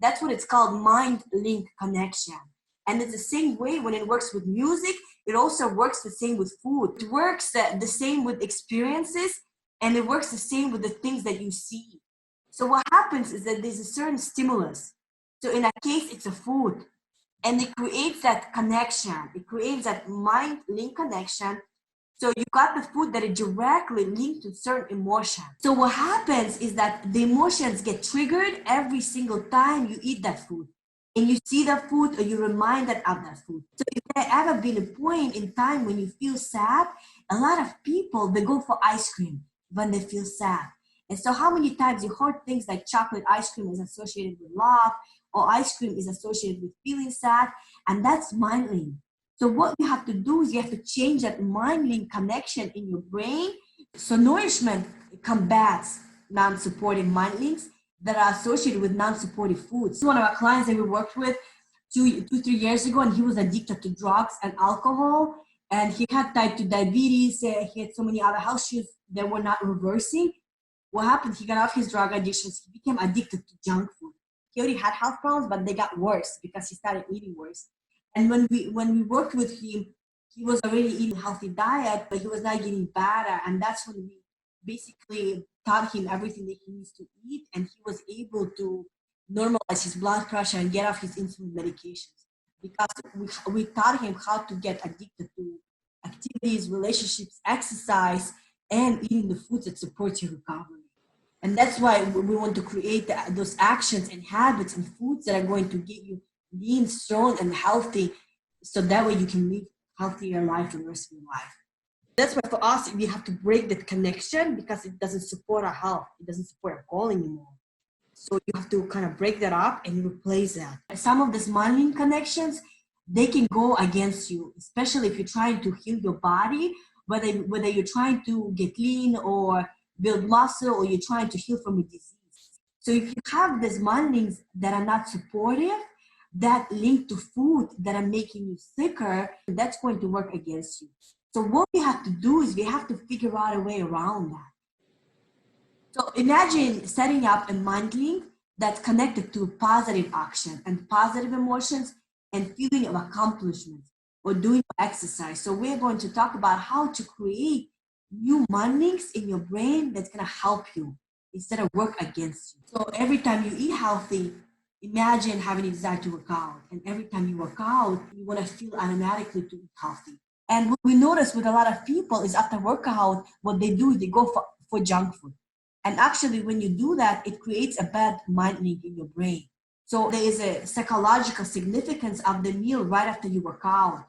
That's what it's called, mind-link connection. And it's the same way when it works with music, it also works the same with food. It works the same with experiences, and it works the same with the things that you see. So what happens is that there's a certain stimulus. So in that case, it's a food. And it creates that connection. It creates that mind-link connection. So you got the food that is directly linked to certain emotion. So what happens is that the emotions get triggered every single time you eat that food. And you see that food or you're reminded of that food. So if there ever been a point in time when you feel sad, a lot of people, they go for ice cream when they feel sad. And so how many times you heard things like chocolate ice cream is associated with love, or ice cream is associated with feeling sad, and that's mind link. So what you have to do is you have to change that mind link connection in your brain. So nourishment combats non-supportive mind links that are associated with non-supportive foods. One of our clients that we worked with 3 years ago, and he was addicted to drugs and alcohol, and he had type 2 diabetes, he had so many other health issues that were not reversing. What happened? He got off his drug addictions, he became addicted to junk food. He already had health problems, but they got worse because he started eating worse. And when we worked with him, he was already eating a healthy diet, but he was not getting better. And that's when we basically taught him everything that he needs to eat, and he was able to normalize his blood pressure and get off his insulin medications, because we taught him how to get addicted to activities, relationships, exercise, and eating the foods that support your recovery. And that's why we want to create those actions and habits and foods that are going to get you lean, strong, and healthy, so that way you can live healthier life for the rest of your life. That's why for us, we have to break that connection, because it doesn't support our health. It doesn't support our goal anymore. So you have to kind of break that up and replace that. Some of these mind connections, they can go against you, especially if you're trying to heal your body, whether you're trying to get lean or build muscle, or you're trying to heal from a disease. So if you have these mind links that are not supportive, that link to food that are making you sicker, that's going to work against you. So what we have to do is we have to figure out a way around that. So imagine setting up a mind link that's connected to positive action and positive emotions and feeling of accomplishment or doing exercise. So we're going to talk about how to create new mind links in your brain that's going to help you instead of work against you. So every time you eat healthy, imagine having a desire to work out. And every time you work out, you want to feel automatically to eat healthy. And what we notice with a lot of people is after workout, what they do is they go for junk food. And actually, when you do that, it creates a bad mind link in your brain. So there is a psychological significance of the meal right after you work out.